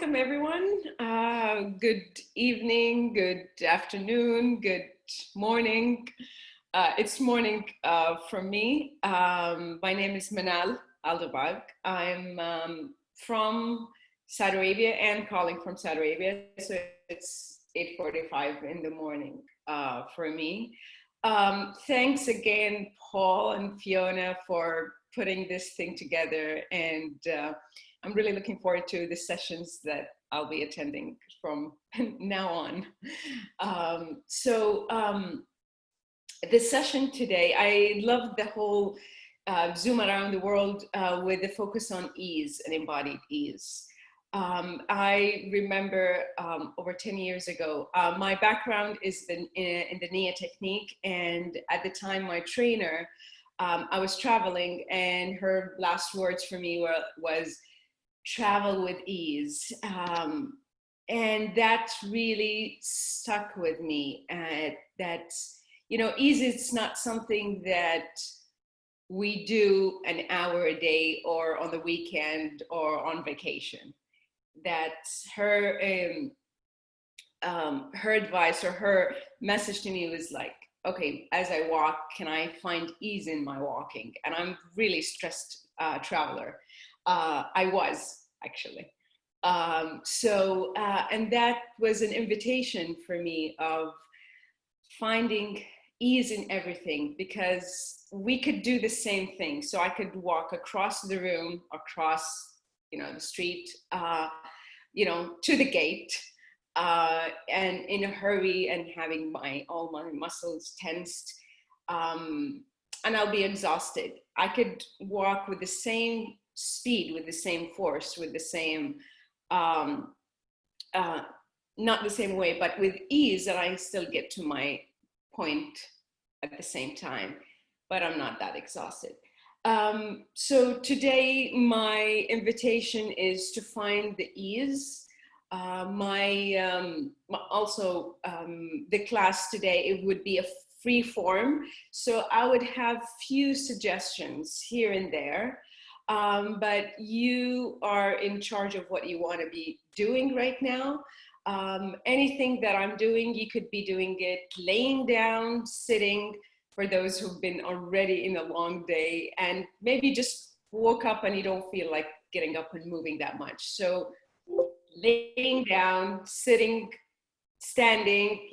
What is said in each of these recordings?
welcome everyone. Good evening, good afternoon, good morning. It's morning for me. My name is Manal Aldabbagh. I'm from Saudi Arabia and calling from Saudi Arabia. So it's 8:45 in the morning for me. Thanks again, Paul and Fiona, for putting this thing together. And I'm really looking forward to the sessions that I'll be attending from now on. The session today, I love the whole zoom around the world with the focus on ease and embodied ease. I remember over 10 years ago, my background is in the NIA technique, and at the time my trainer, I was traveling, and her last words for me was travel with ease. And that really stuck with me. That, you know, ease is not something that we do an hour a day or on the weekend or on vacation. That her advice or her message to me was like, okay, as I walk, can I find ease in my walking? And I'm really stressed traveler. I was actually. And that was an invitation for me of finding ease in everything, because we could do the same thing. So I could walk across the room, across, the street, to the gate, and in a hurry and having all my muscles tensed, and I'll be exhausted. I could walk with the same speed, with the same force, with the same, not the same way, but with ease, and I still get to my point at the same time, but I'm not that exhausted. So today, my invitation is to find the ease. The class today, it would be a free form. So I would have few suggestions here and there, but you are in charge of what you want to be doing right now. Anything that I'm doing, you could be doing it laying down, sitting, for those who've been already in a long day and maybe just woke up and you don't feel like getting up and moving that much. So laying down, sitting, standing,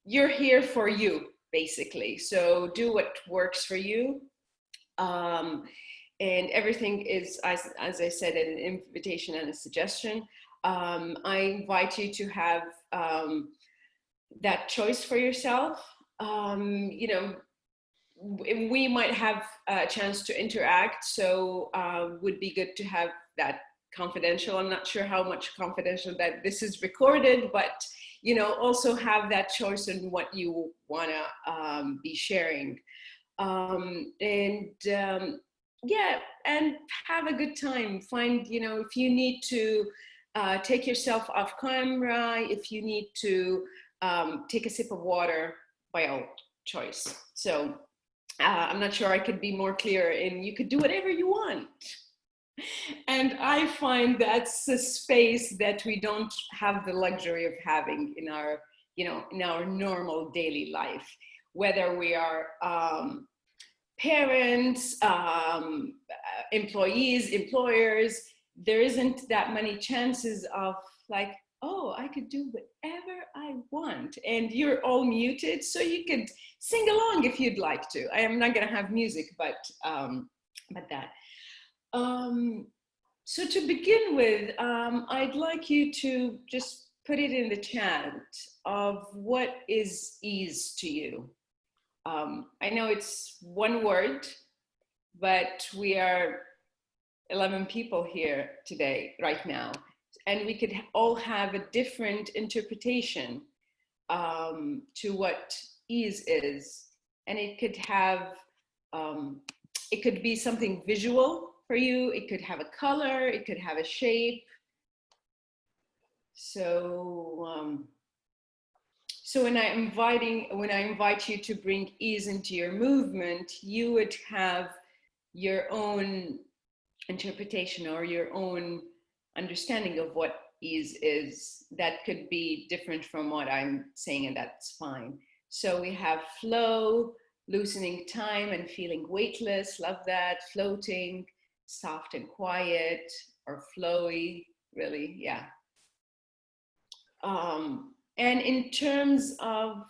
you're here for you, basically. So do what works for you. And everything is, as I said, an invitation and a suggestion. I invite you to have that choice for yourself. We might have a chance to interact, so would be good to have that confidential. I'm not sure how much confidential that this is recorded, but also have that choice in what you want to be sharing, and have a good time. Find, if you need to take yourself off camera, if you need to take a sip of water, by all choice. So I'm not sure I could be more clear, and you could do whatever you want. And I find that's a space that we don't have the luxury of having in our, in our normal daily life, whether we are parents, employees, employers. There isn't that many chances of like, oh, I could do whatever I want. And you're all muted, so you could sing along if you'd like to. I am not gonna have music, but that. So to begin with, I'd like you to just put it in the chat of what is ease to you. I know it's one word, but we are 11 people here today, right now. And we could all have a different interpretation to what ease is. And it could have, it could be something visual for you. It could have a color, it could have a shape. So, so when I invite you to bring ease into your movement, you would have your own interpretation or your own understanding of what ease is, that could be different from what I'm saying, and that's fine. So we have flow, loosening time and feeling weightless, love that. Floating, soft and quiet, or flowy, really, yeah. And in terms of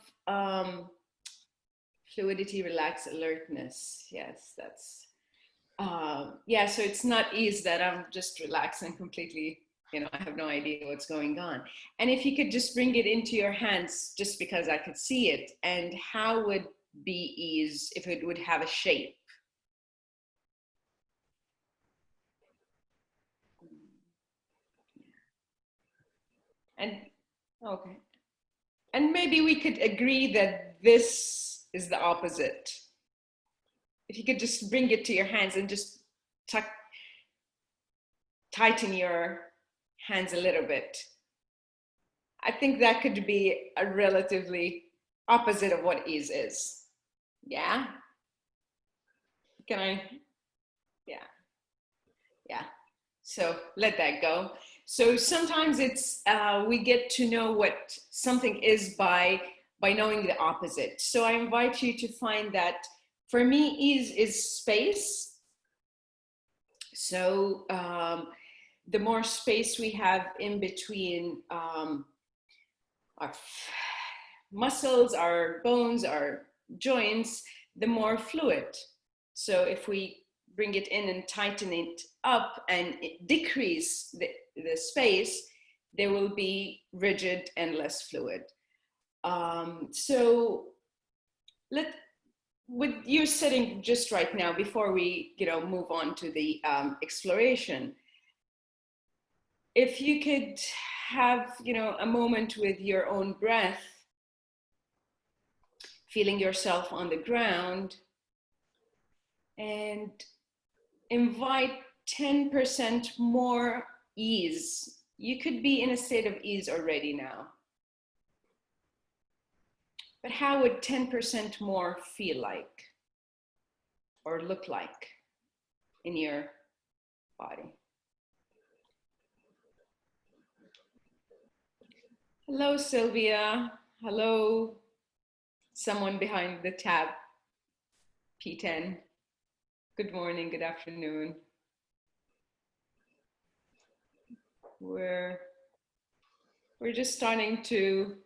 fluidity, relax, alertness, yes, that's, yeah, so it's not ease that I'm just relaxed and completely, you know, I have no idea what's going on. And if you could just bring it into your hands, just because I could see it, and how would be ease if it would have a shape? And, okay. And maybe we could agree that this is the opposite. If you could just bring it to your hands and just tighten your hands a little bit. I think that could be a relatively opposite of what ease is. Yeah? Can I? Yeah. Yeah. So let that go. So sometimes it's, we get to know what something is by knowing the opposite. So I invite you to find that, for me, ease is space. So the more space we have in between our muscles, our bones, our joints, the more fluid. So if we bring it in and tighten it up and decrease the space, there will be rigid and less fluid. So with you sitting just right now, before we move on to the exploration, if you could have a moment with your own breath, feeling yourself on the ground, and invite 10% more ease. You could be in a state of ease already now. But how would 10% more feel like or look like in your body? Hello, Sylvia. Hello, someone behind the tab, P10. Good morning, good afternoon. We're just starting to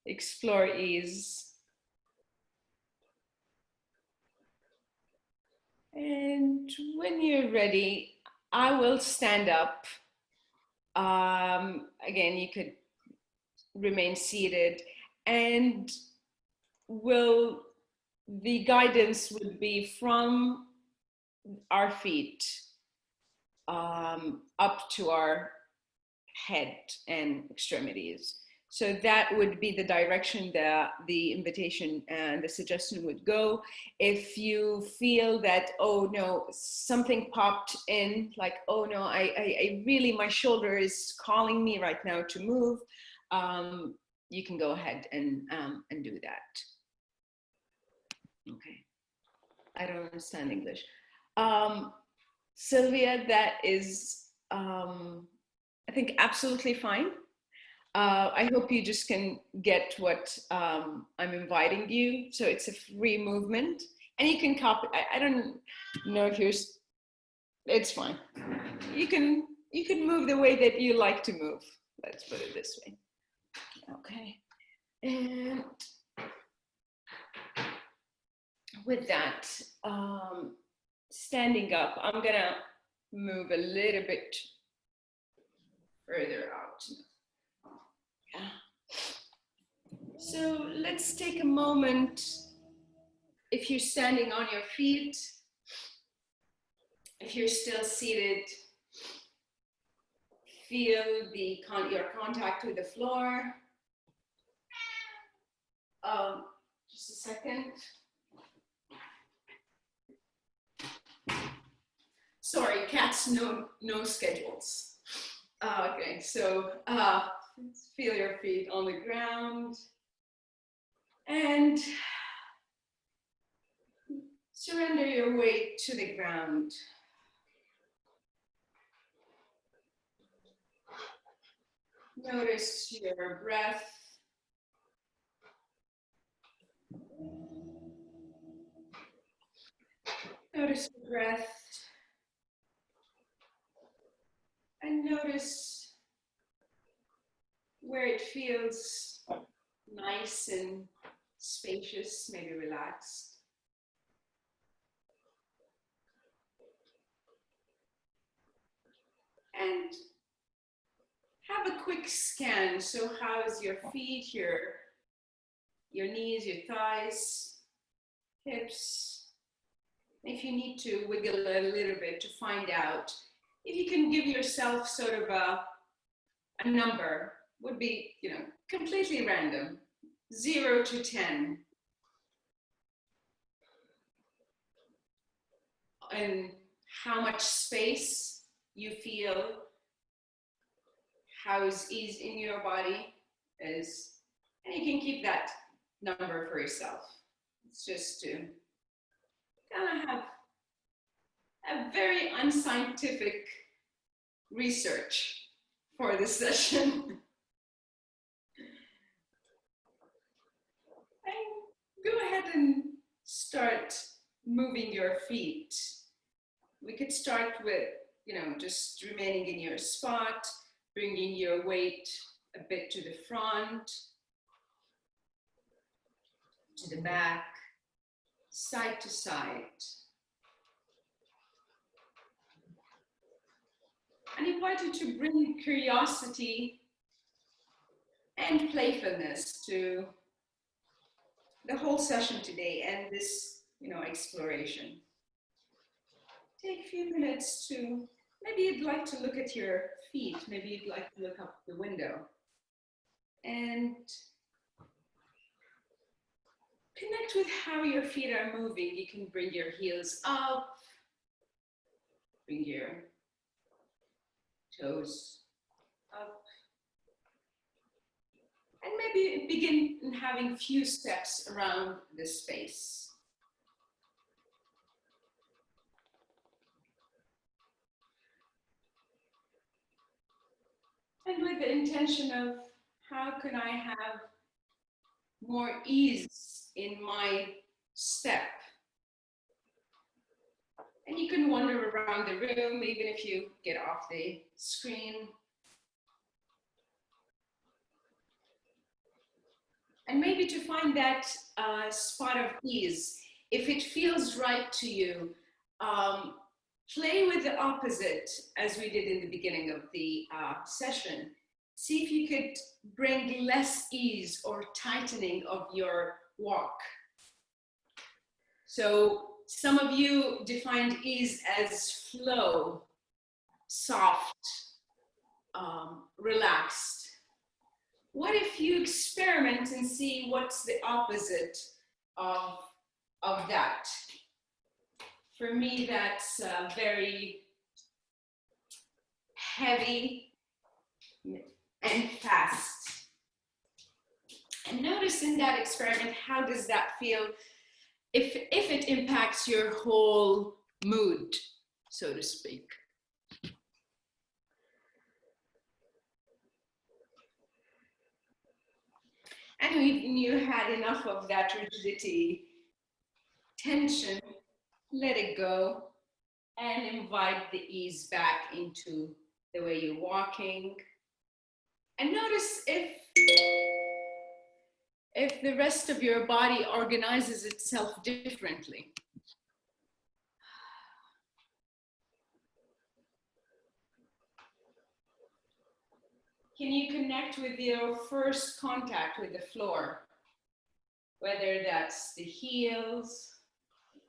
explore ease. And when you're ready, I will stand up. Again, you could remain seated, and the guidance would be from our feet up to our head and extremities. So that would be the direction that the invitation and the suggestion would go. If you feel that, oh no, something popped in, like, oh no, I really, my shoulder is calling me right now to move, you can go ahead and do that. Okay, I don't understand English. Sylvia, that is, I think, absolutely fine. I hope you just can get what I'm inviting you. So it's a free movement, and you can copy. I don't know if it's fine. You can move the way that you like to move. Let's put it this way. Okay. And with that, standing up, I'm gonna move a little bit further out. Yeah. So let's take a moment. If you're standing on your feet, if you're still seated, feel your contact with the floor. Just a second. Sorry, cats, no schedules. Okay, so feel your feet on the ground and surrender your weight to the ground. Notice your breath. Notice your breath. And notice where it feels nice and spacious, maybe relaxed. And have a quick scan. So how's your feet, your knees, your thighs, hips? If you need to wiggle a little bit to find out, if you can give yourself sort of a number, would be, completely random, 0 to 10. And how much space you feel, how's ease in your body is, and you can keep that number for yourself. It's just to kind of have a very unscientific research for this session. And go ahead and start moving your feet. We could start with, just remaining in your spot, bringing your weight a bit to the front, to the back, side to side. And I invite you to bring curiosity and playfulness to the whole session today and this, exploration. Take a few minutes to, maybe you'd like to look at your feet, maybe you'd like to look up the window and connect with how your feet are moving. You can bring your heels up, bring your toes up, and maybe begin having a few steps around the space. And with the intention of how can I have more ease in my step. And you can wander around the room, even if you get off the screen. And maybe to find that spot of ease, if it feels right to you, play with the opposite as we did in the beginning of the session. See if you could bring less ease or tightening of your walk. So some of you defined ease as flow, soft, relaxed. What if you experiment and see what's the opposite of that? For me, that's very heavy and fast. And notice in that experiment, how does that feel if it impacts your whole mood, so to speak. And when you had enough of that rigidity, tension, let it go and invite the ease back into the way you're walking. And notice if the rest of your body organizes itself differently. Can you connect with your first contact with the floor? Whether that's the heels,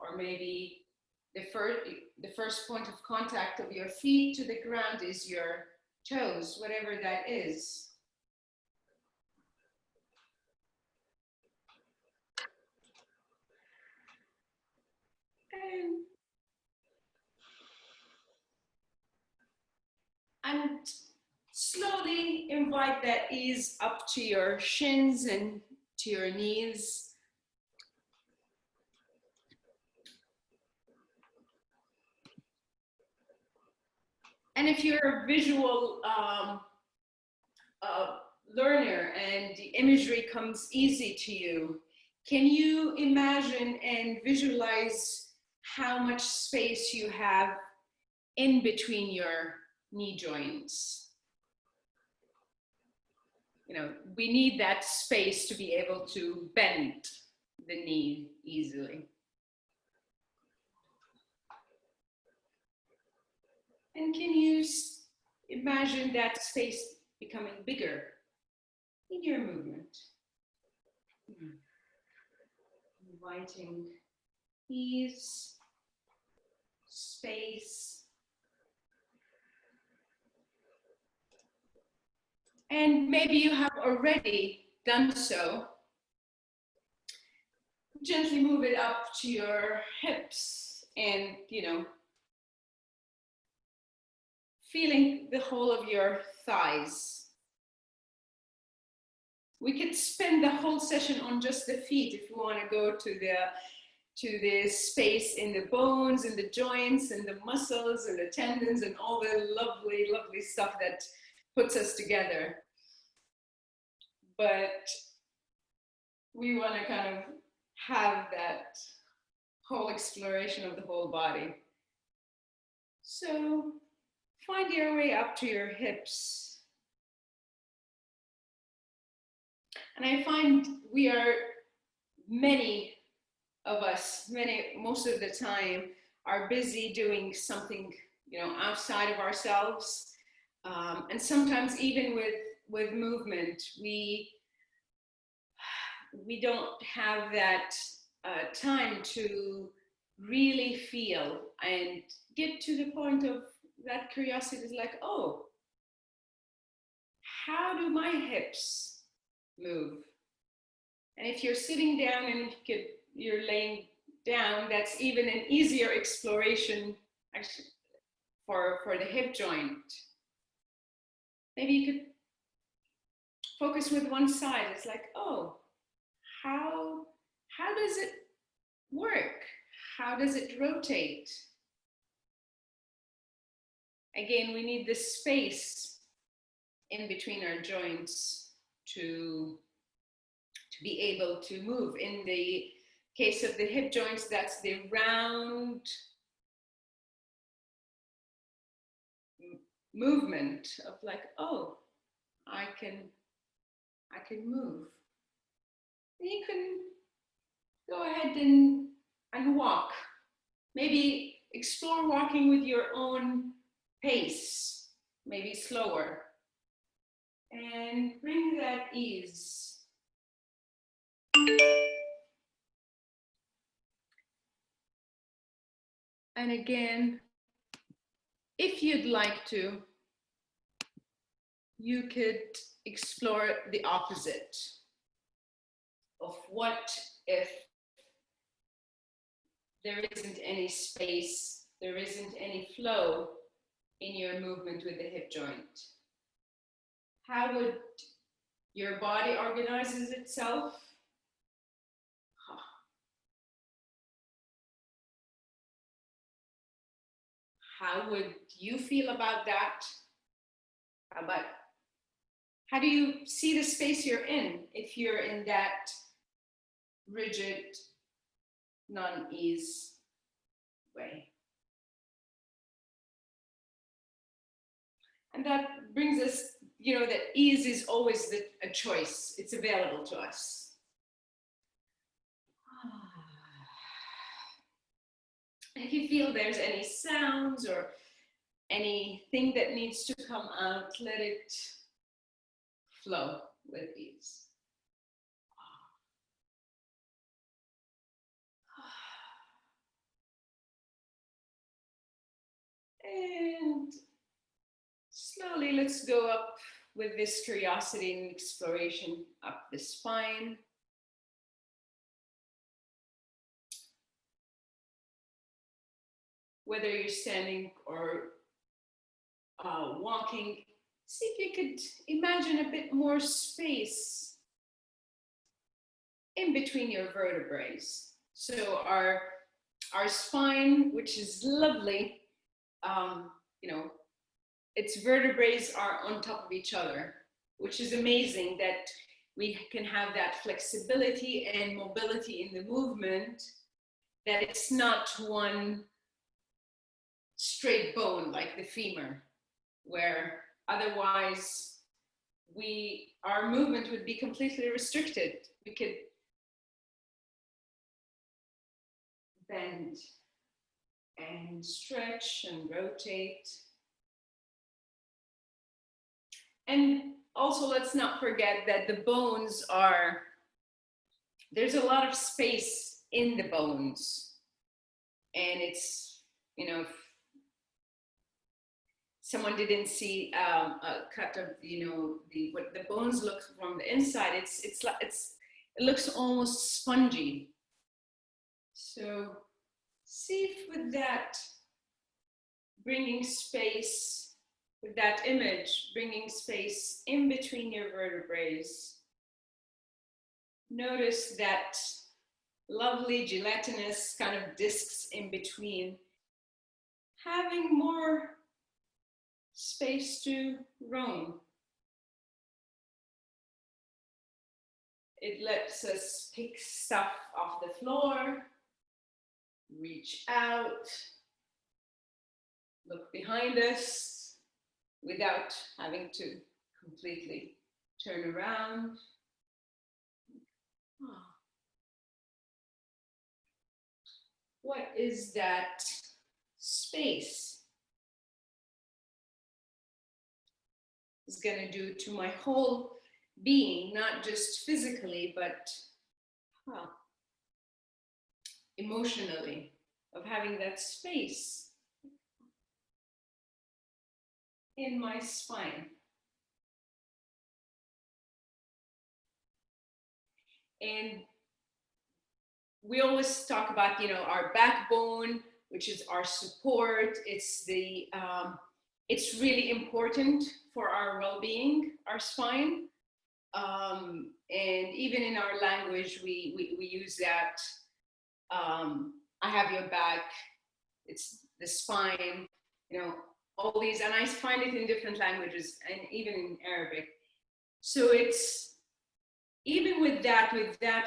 or maybe the first point of contact of your feet to the ground is your toes, whatever that is. And slowly invite that ease up to your shins and to your knees. And if you're a visual learner and the imagery comes easy to you, can you imagine and visualize how much space you have in between your knee joints? You know, we need that space to be able to bend the knee easily. And can you imagine that space becoming bigger in your movement? Inviting ease, space. And maybe you have already done so. Gently move it up to your hips and, you know, feeling the whole of your thighs. We could spend the whole session on just the feet if we want to go to the space in the bones and the joints and the muscles and the tendons and all the lovely, lovely stuff that puts us together. But we want to kind of have that whole exploration of the whole body. So find your way up to your hips. And I find many of us, most of the time, are busy doing something, you know, outside of ourselves. And sometimes even with movement, we don't have that time to really feel and get to the point of that curiosity is like, oh, how do my hips move? And if you're sitting down and you're laying down, that's even an easier exploration actually for the hip joint. Maybe you could focus with one side. It's like, oh, how does it work? How does it rotate? Again, we need this space in between our joints to be able to move. In the case of the hip joints, that's the round movement of like, oh, I can move. And you can go ahead and walk. Maybe explore walking with your own pace, maybe slower. And bring that ease. And again, if you'd like to, you could explore the opposite of what if there isn't any space, there isn't any flow in your movement with the hip joint. How would your body organizes itself? How would you feel about that? How do you see the space you're in if you're in that rigid, non-ease way? And that brings us, you know, that ease is always a choice. It's available to us. If you feel there's any sounds or anything that needs to come out, let it flow with ease. And slowly, let's go up with this curiosity and exploration up the spine. Whether you're standing or walking, see if you could imagine a bit more space in between your vertebrae. So our spine, which is lovely, you know, its vertebrae are on top of each other. which is amazing that we can have that flexibility and mobility in the movement, that it's not one straight bone like the femur, where otherwise our movement would be completely restricted. We could bend and stretch and rotate. And also, let's not forget that the bones there's a lot of space in the bones. And it's, you know, if someone didn't see a cut of, you know, what the bones look from the inside, it looks almost spongy. So see if with that, bringing space, with that image, bringing space in between your vertebrae, notice that lovely gelatinous kind of discs in between, having more space to roam. It lets us pick stuff off the floor, reach out, look behind us without having to completely turn around. What is that space is going to do to my whole being, not just physically, but emotionally, of having that space in my spine. And we always talk about, you know, our backbone, which is our support. It's really important for our well-being, our spine. And even in our language, we use that. I have your back. It's the spine. You know, all these, and I find it in different languages and even in Arabic. So it's even with that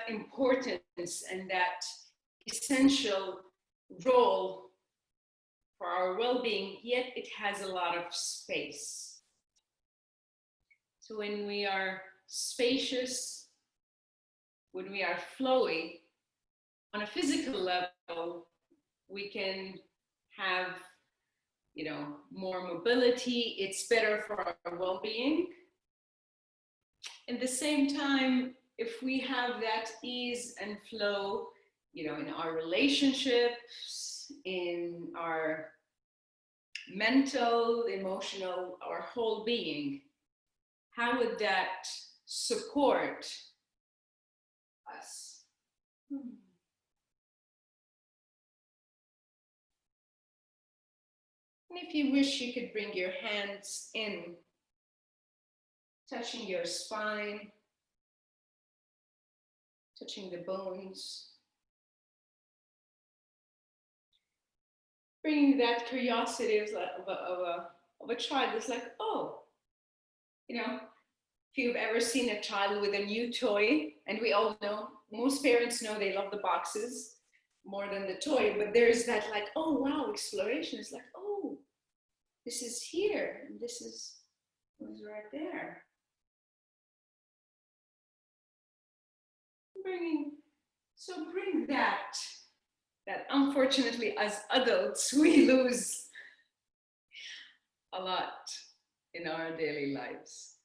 importance and that essential role for our well-being, yet it has a lot of space. So when we are spacious, when we are flowy, on a physical level, we can have, you know, more mobility. It's better for our well-being. At the same time, if we have that ease and flow, you know, in our relationships, in our mental, emotional, our whole being, how would that support us? And if you wish, you could bring your hands in, touching your spine, touching the bones. Bringing that curiosity of a child. It's like, oh, you know, if you've ever seen a child with a new toy, and we all know, most parents know they love the boxes more than the toy, but there's that like, oh wow, exploration. It's like, oh, this is here, and this is right there. Bring that unfortunately as adults we lose a lot in our daily lives.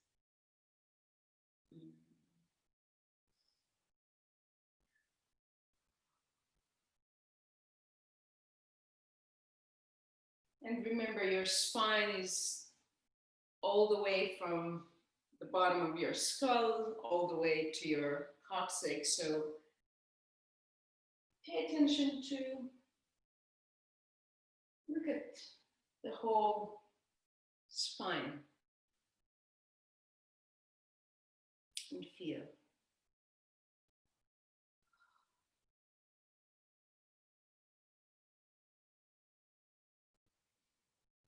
And remember, your spine is all the way from the bottom of your skull all the way to your coccyx. So pay attention to, look at the whole spine and feel.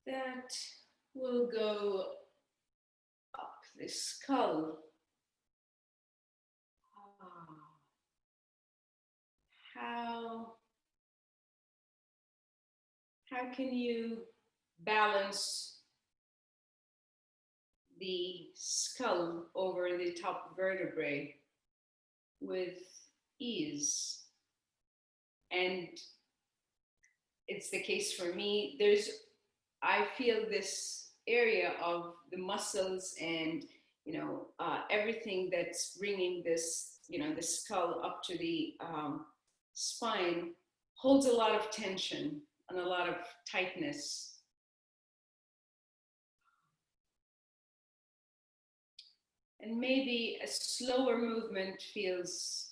That will go up the skull. How can you balance the skull over the top vertebrae with ease? And it's the case for me. I feel this area of the muscles and everything that's bringing this, the skull up to the spine holds a lot of tension and a lot of tightness. And maybe a slower movement feels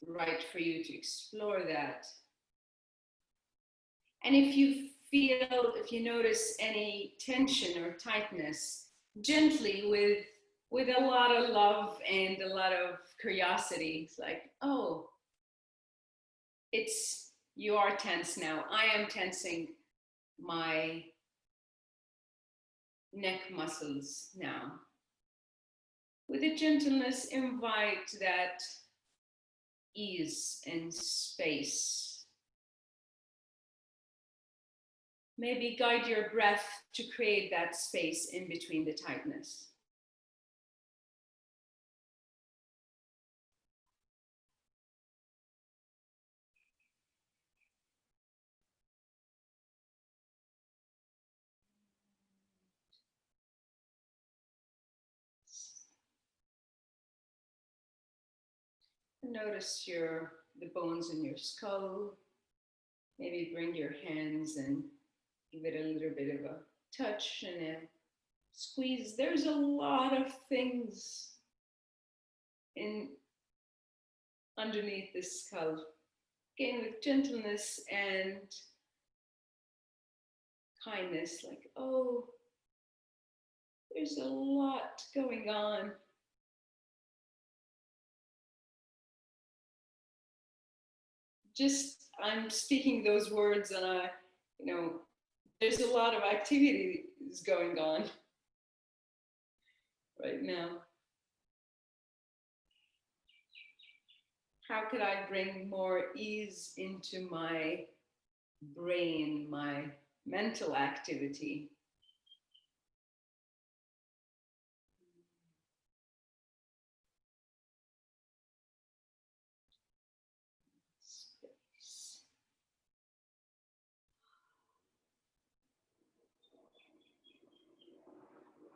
right for you to explore that. And if you notice any tension or tightness, gently with a lot of love and a lot of curiosity, it's like, oh, you are tense now. I am tensing my neck muscles now. With a gentleness, invite that ease and space. Maybe guide your breath to create that space in between the tightness. Notice the bones in your skull. Maybe bring your hands and give it a little bit of a touch and a squeeze. There's a lot of things underneath the skull. Again, with gentleness and kindness, like, oh, there's a lot going on. I'm speaking those words and there's a lot of activities going on right now. How could I bring more ease into my brain, my mental activity?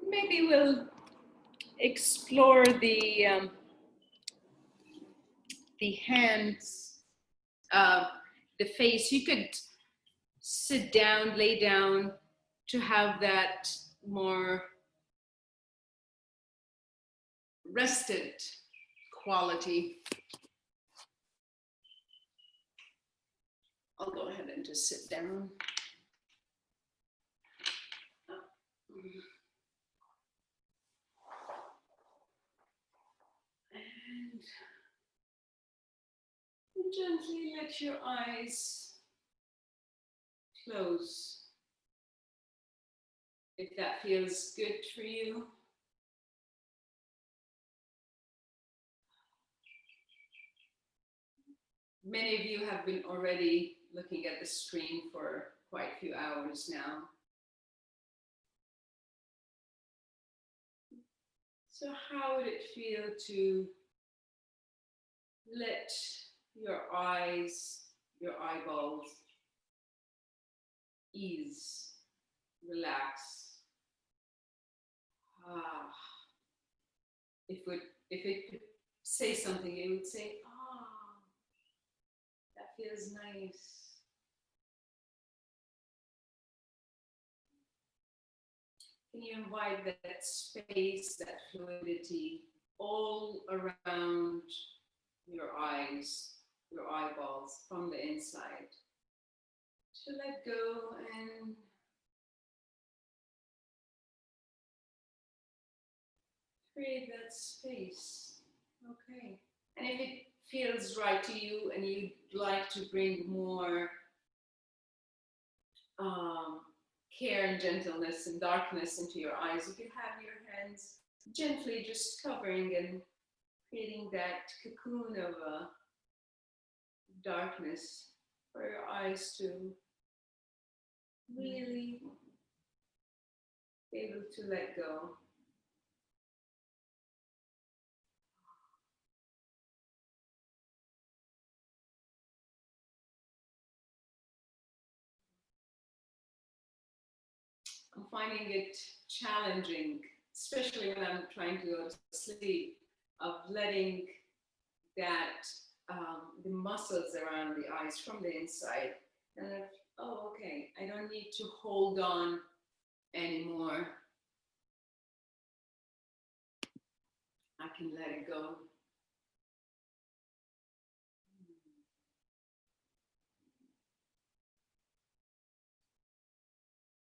Maybe we'll explore the hands, the face. You could sit down, lay down to have that more rested quality. I'll go ahead and just sit down. And gently let your eyes close if that feels good for you. Many of you have been already looking at the screen for quite a few hours now. So how would it feel to let your eyes, your eyeballs ease, relax? If it could say something, it would say, that feels nice. Can you invite that space, that fluidity all around your eyes, your eyeballs from the inside? To let go and create that space. Okay. And if it feels right to you and you'd like to bring more care and gentleness and darkness into your eyes, you can have your hands gently just covering and creating that cocoon of darkness for your eyes to really be able to let go. I'm finding it challenging, especially when I'm trying to go to sleep, of letting that the muscles around the eyes from the inside. And oh, okay, I don't need to hold on anymore. I can let it go.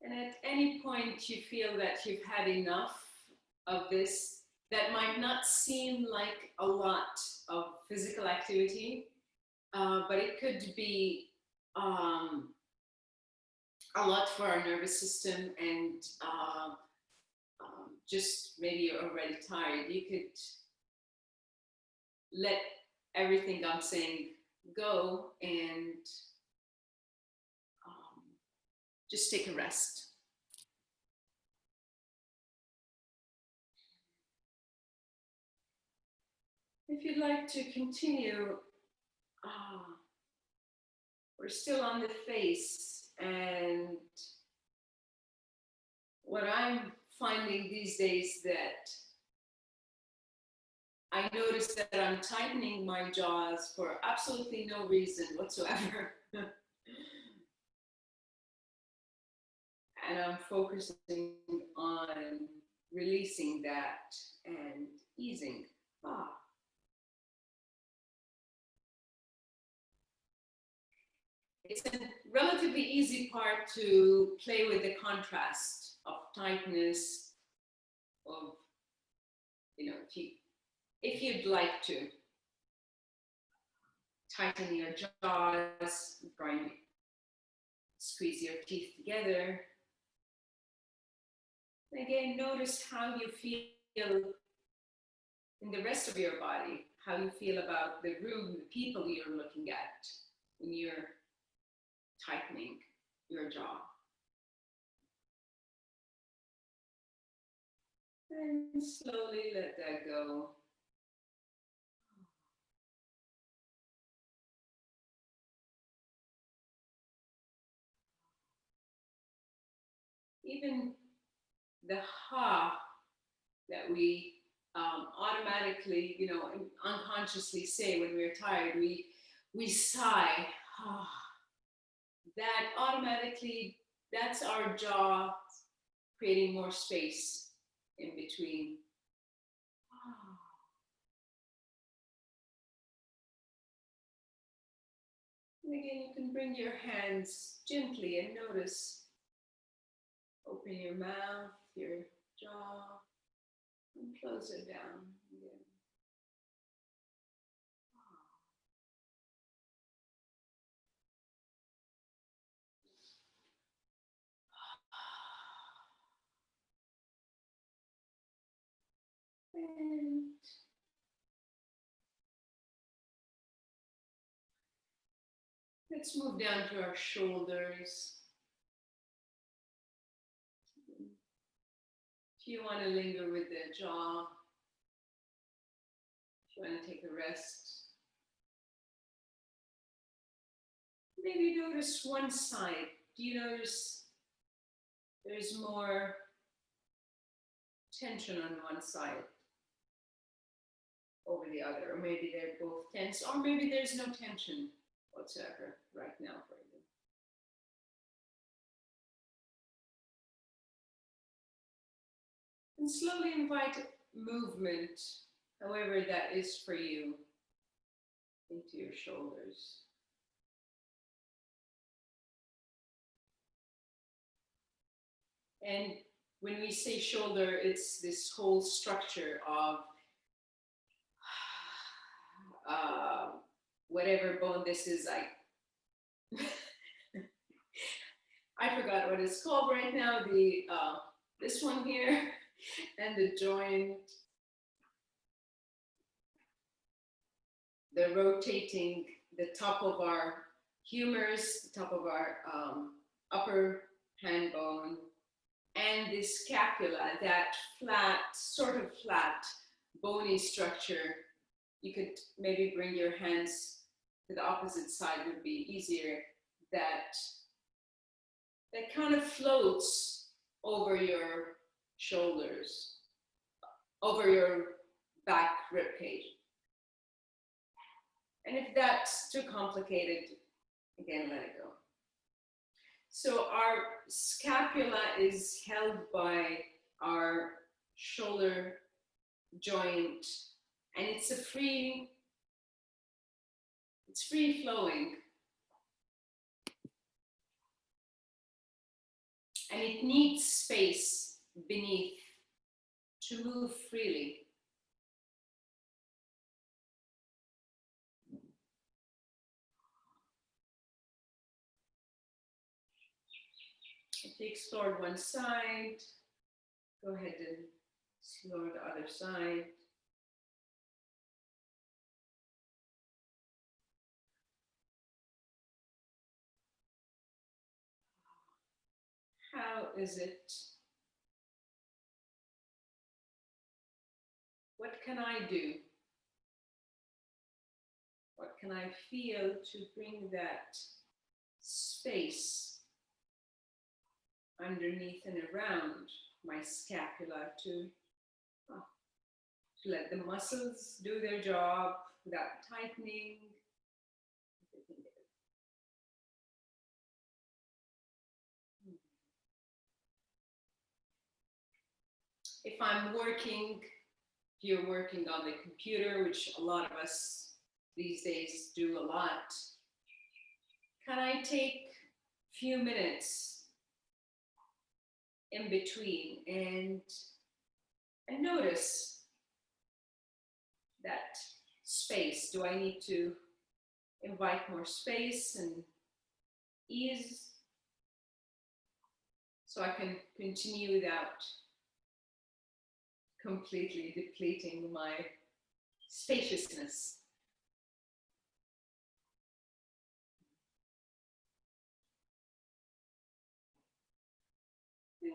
And at any point you feel that you've had enough of this, that might not seem like a lot of physical activity, but it could be a lot for our nervous system, and just maybe you're already tired. You could let everything I'm saying go and just take a rest. If you'd like to continue, we're still on the face, and what I'm finding these days that I notice that I'm tightening my jaws for absolutely no reason whatsoever. And I'm focusing on releasing that and easing. It's a relatively easy part to play with the contrast of tightness, of, if you'd like to tighten your jaws, squeeze your teeth together. Again, notice how you feel in the rest of your body, how you feel about the room, the people you're looking at when you're tightening your jaw. And slowly let that go. Even the ha that we automatically, unconsciously say when we're tired, we sigh. That automatically, that's our jaw creating more space in between. And again, you can bring your hands gently and notice. Open your mouth, your jaw, and close it down again. And let's move down to our shoulders. If you want to linger with the jaw, if you want to take a rest, maybe notice one side. Do you notice there's more tension on one side over the other? Or maybe they're both tense, or maybe there's no tension whatsoever right now for you. And slowly invite movement, however that is for you, into your shoulders. And when we say shoulder, it's this whole structure of whatever bone this is. I forgot what it's called right now. This one here. and the joint, the rotating, the top of our humerus, the top of our upper hand bone, and the scapula, that flat, sort of flat, bony structure. You could maybe bring your hands to the opposite side, would be easier. That kind of floats over your shoulders, over your back rib cage. And if that's too complicated, again, let it go. So our scapula is held by our shoulder joint, and it's free flowing. And it needs space beneath to move freely. If you explored one side, go ahead and explore the other side. How is it? What can I do? What can I feel to bring that space underneath and around my scapula to let the muscles do their job without tightening? If I'm working, if you're working on the computer, which a lot of us these days do a lot, can I take a few minutes in between and notice that space? Do I need to invite more space and ease so I can continue without completely depleting my spaciousness?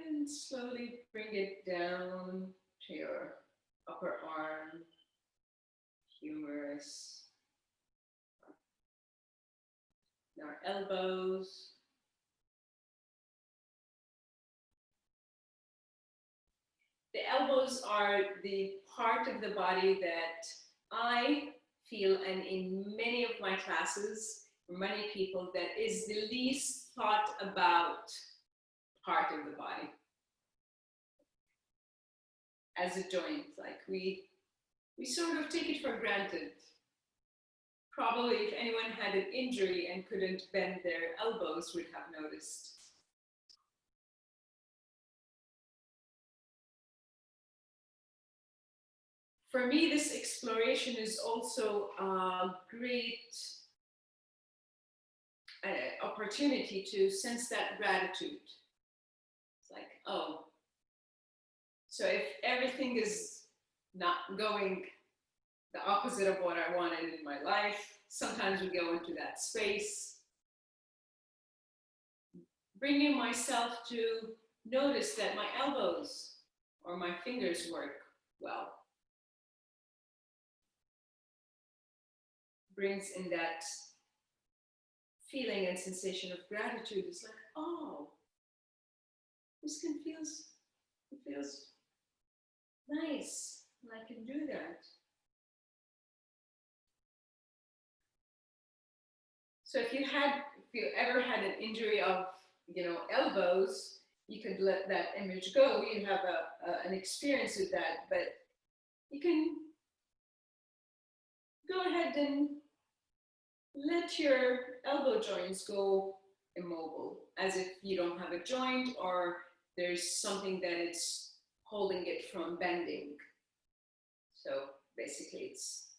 And slowly bring it down to your upper arm, humerus, our elbows. The elbows are the part of the body that I feel, and in many of my classes, for many people, that is the least thought about part of the body as a joint. Like we sort of take it for granted. Probably if anyone had an injury and couldn't bend their elbows would have noticed. For me, this exploration is also a great opportunity to sense that gratitude. It's like, oh, so if everything is not going the opposite of what I wanted in my life, sometimes we go into that space. Bringing myself to notice that my elbows or my fingers work well brings in that feeling and sensation of gratitude. It's like, oh, this feels nice, and I can do that. So if you ever had an injury of, elbows, you could let that image go. You have an experience with that, but you can go ahead and let your elbow joints go immobile, as if you don't have a joint or there's something that it's holding it from bending. So basically it's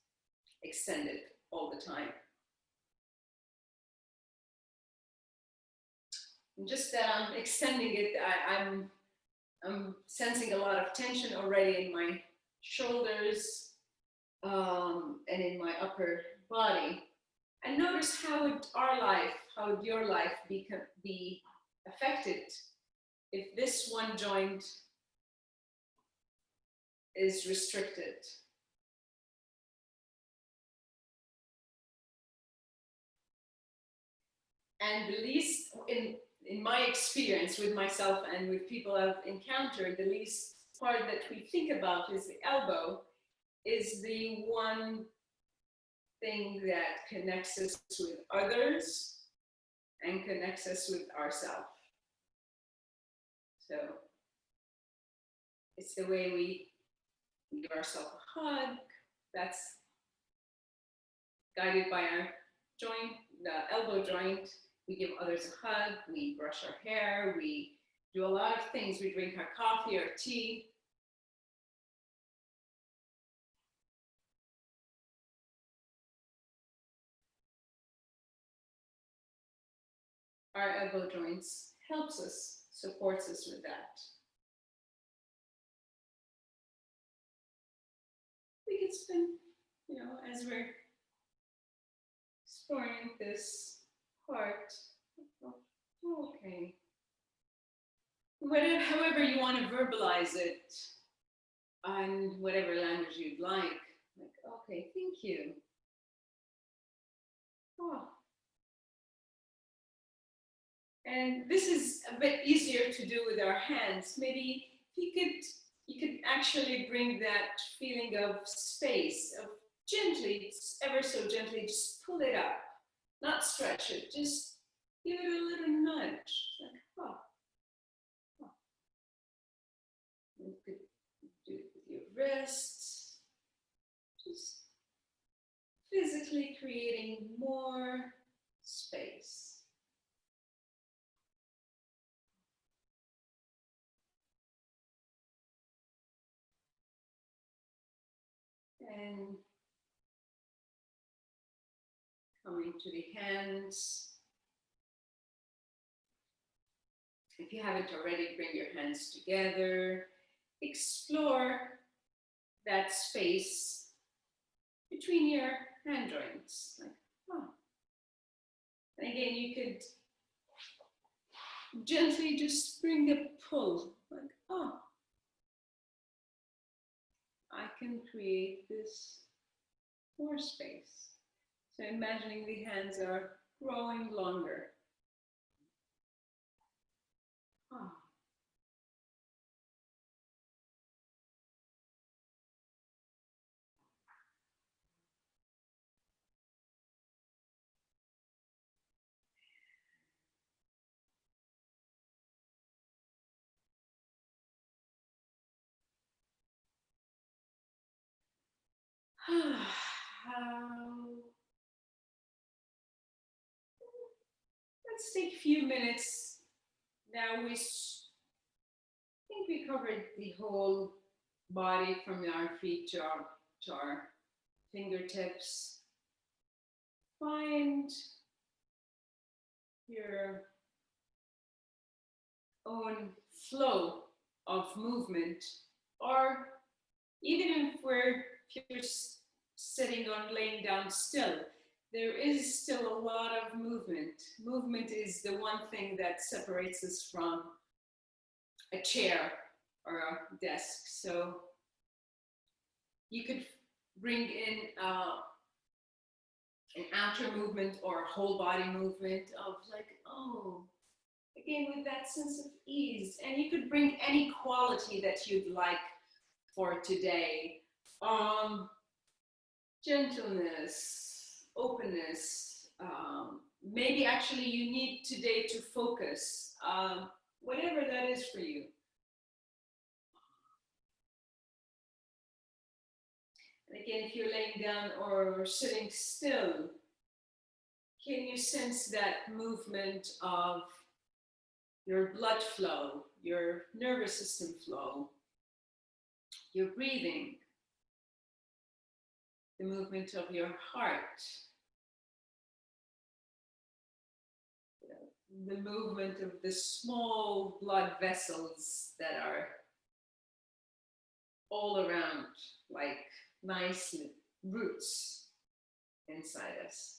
extended all the time. And just that I'm extending it, I'm I'm sensing a lot of tension already in my shoulders and in my upper body. And notice how would our life, how would your life be affected if this one joint is restricted. And the least, in my experience with myself and with people I've encountered, the least part that we think about is the elbow, is the one thing that connects us with others and connects us with ourselves. So it's the way we give ourselves a hug. That's guided by our joint, the elbow joint. We give others a hug, we brush our hair, we do a lot of things. We drink our coffee or tea. Our elbow joints helps us, supports us with that. We could spend, as we're exploring this part, okay. However you want to verbalize it, and whatever language you'd like, okay, thank you. Oh. And this is a bit easier to do with our hands. Maybe you could actually bring that feeling of space, of gently, ever so gently, just pull it up, not stretch it, just give it a little nudge. Like, oh. Oh. You could do it with your wrists, just physically creating more space. And coming to the hands. If you haven't already, bring your hands together. Explore that space between your hand joints. Like, oh. And again, you could gently just bring a pull. Like, oh, I can create this more space. So imagining the hands are growing longer. Oh. Let's take a few minutes. Now I think we covered the whole body from our feet to our fingertips. Find your own flow of movement, or even if you're sitting or laying down still, there is still a lot of movement. Movement is the one thing that separates us from a chair or a desk. So you could bring in an outer movement or a whole body movement of like, oh, again, with that sense of ease. And you could bring any quality that you'd like for today. Gentleness, openness, maybe actually you need today to focus, whatever that is for you. And again, if you're laying down or sitting still, can you sense that movement of your blood flow, your nervous system flow, your breathing, the movement of your heart, the movement of the small blood vessels that are all around, like nice roots inside us.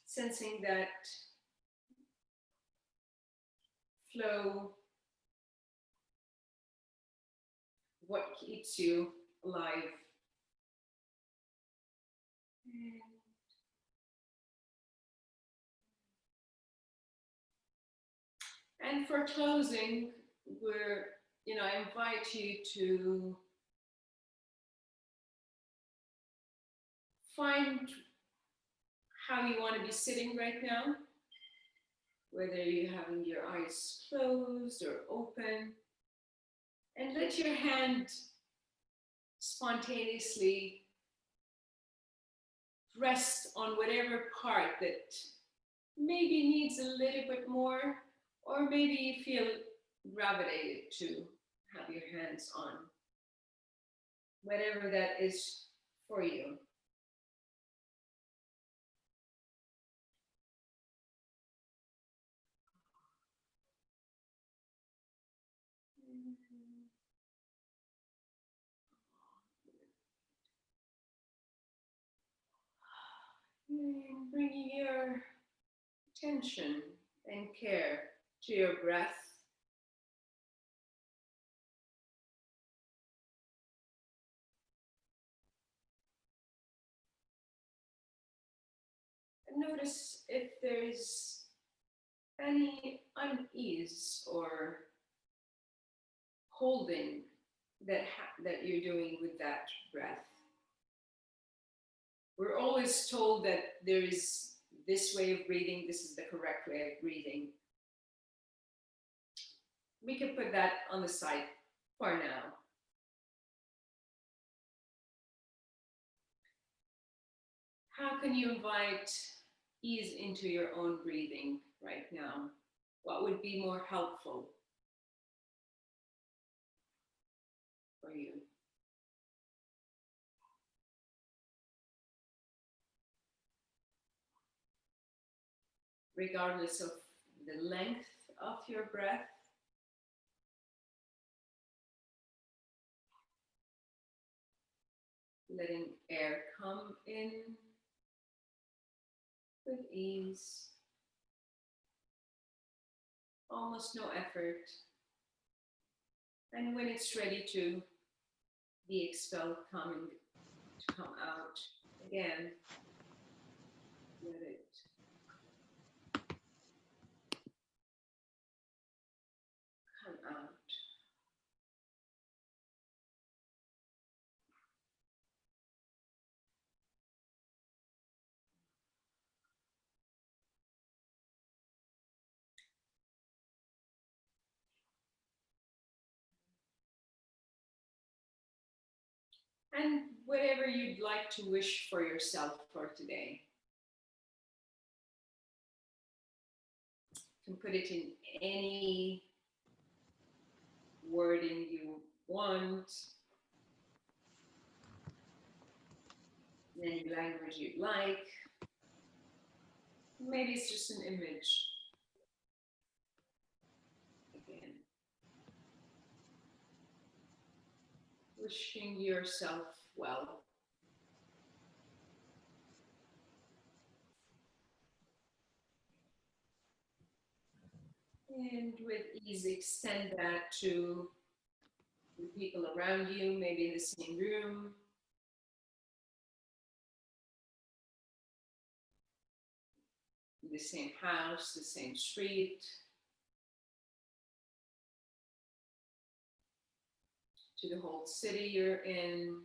Sensing that flow, what keeps you alive. And for closing, I invite you to find how you want to be sitting right now, whether you're having your eyes closed or open, and let your hand spontaneously rest on whatever part that maybe needs a little bit more, or maybe you feel gravitated to have your hands on, whatever that is for you. And bringing your attention and care to your breath. And notice if there's any unease or holding that you're doing with that breath. We're always told that there is this way of breathing, this is the correct way of breathing. We can put that on the side for now. How can you invite ease into your own breathing right now? What would be more helpful for you? Regardless of the length of your breath, letting air come in with ease, almost no effort. And when it's ready to be expelled, to come out again, let it come out. And whatever you'd like to wish for yourself for today. You can put it in any wording you want, in any language you'd like. Maybe it's just an image. Again, wishing yourself well. And with ease, extend that to the people around you, maybe in the same room. The same house, the same street. To the whole city you're in,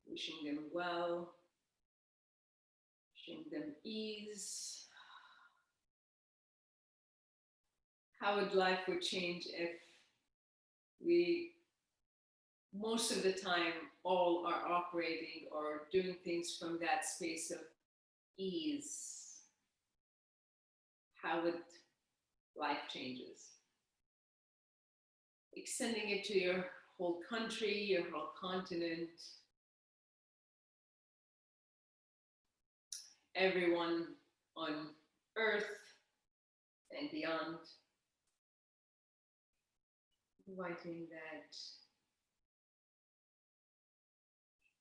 wishing them well, wishing them ease. How would life would change if we, most of the time, all are operating or doing things from that space of ease? How would life changes. Extending it to your whole country, your whole continent, everyone on Earth and beyond. Inviting that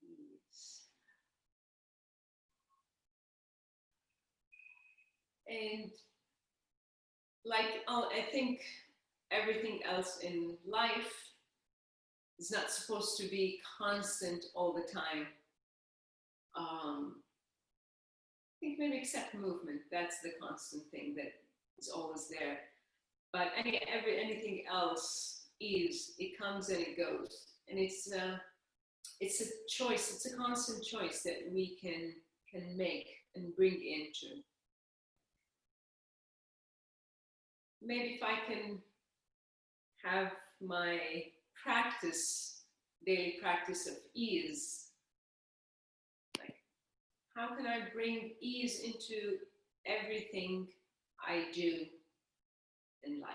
ease. And like, I think everything else in life is not supposed to be constant all the time. I think maybe except movement, that's the constant thing that is always there. But anything else is, it comes and it goes. And it's a choice, it's a constant choice that we can make and bring into. Maybe if I can have my practice, daily practice of ease, like how can I bring ease into everything I do in life?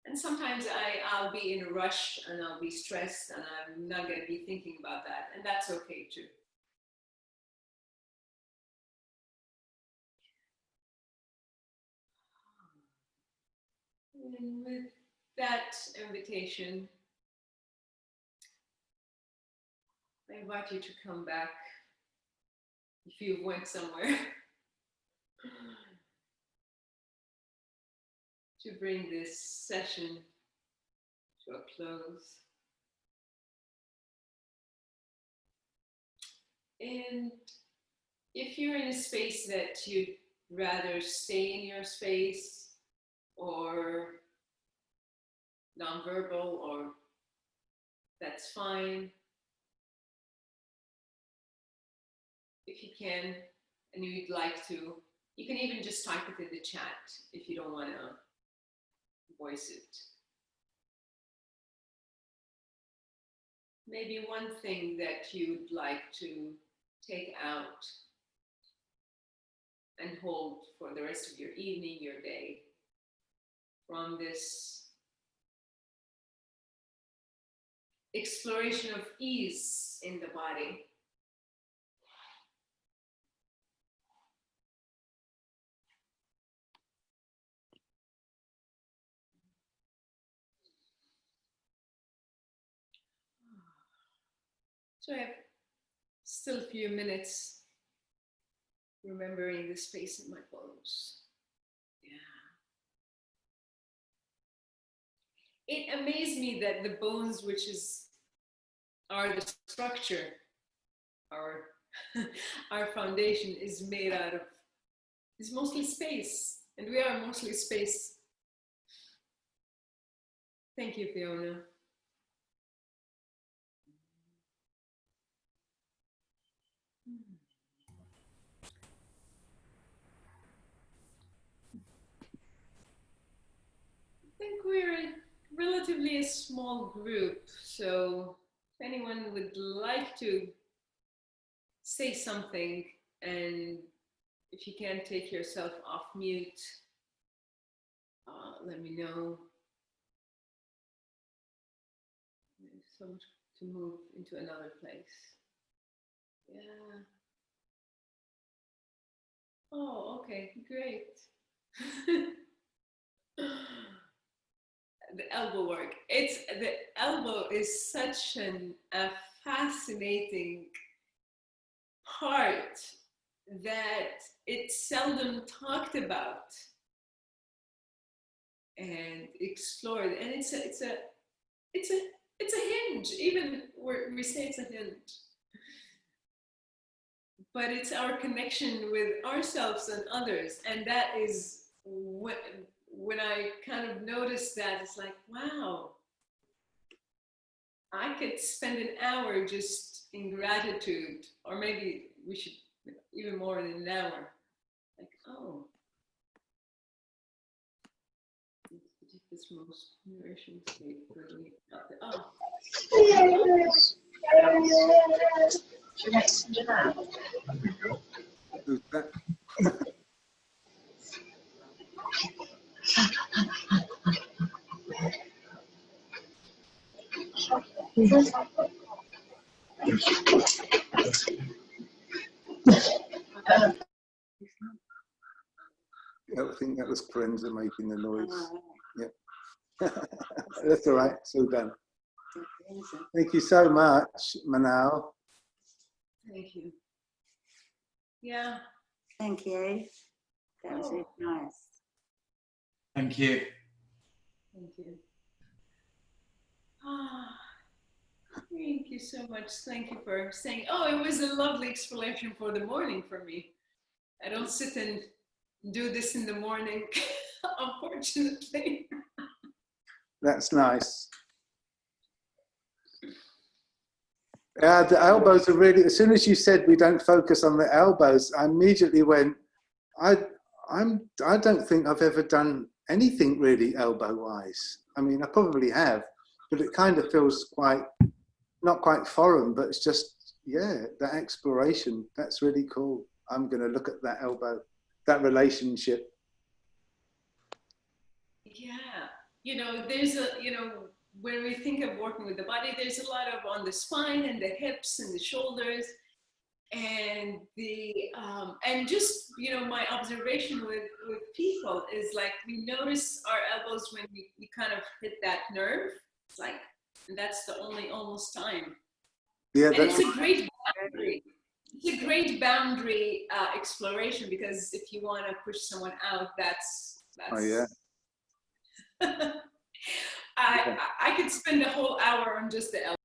And sometimes I'll be in a rush and I'll be stressed and I'm not going to be thinking about that, and that's okay too. And with that invitation, I invite you to come back if you went somewhere to bring this session to a close. And if you're in a space that you'd rather stay in your space, or nonverbal, or that's fine. If you can, and you'd like to, you can even just type it in the chat if you don't want to voice it. Maybe one thing that you'd like to take out and hold for the rest of your evening, your day, from this exploration of ease in the body. So I have still a few minutes remembering the space in my bones. It amazed me that the bones, which are the structure, our foundation, is made out of, is mostly space, and we are mostly space. Thank you, Fiona. I think we're relatively a small group, so if anyone would like to say something, and if you can take yourself off mute, let me know. There's so much to move into another place. Yeah. Oh, okay, great. The elbow work. The elbow is such a fascinating part that it's seldom talked about and explored. And it's a hinge. Even we say it's a hinge, but it's our connection with ourselves and others, and that is when I kind of noticed that, it's like, wow, I could spend an hour just in gratitude, or maybe we should even more than an hour. Like, oh, this most nourishing state for me. Oh. Who's that? I think that was Corinza making the noise. Yeah. That's all right, it's all done. Thank you so much, Manal. Thank you. Yeah. Thank you. That was really nice. Thank you. Thank you. Ah, thank you so much. Thank you for saying, oh, it was a lovely explanation for the morning for me. I don't sit and do this in the morning, unfortunately. That's nice. The elbows are really, as soon as you said we don't focus on the elbows, I immediately went, I don't think I've ever done anything really elbow-wise. I mean, I probably have, but it kind of feels quite, not quite foreign, but it's just, yeah, that exploration, that's really cool. I'm going to look at that elbow, that relationship. Yeah, you know, there's a, you know, when we think of working with the body, there's a lot of on the spine and the hips and the shoulders, and the and just, you know, my observation with people is like we notice our elbows when we kind of hit that nerve. It's like, and that's the only almost time. Yeah, and that's it's a great boundary. It's a great boundary exploration, because if you want to push someone out, that's oh yeah. I could spend a whole hour on just the elbow.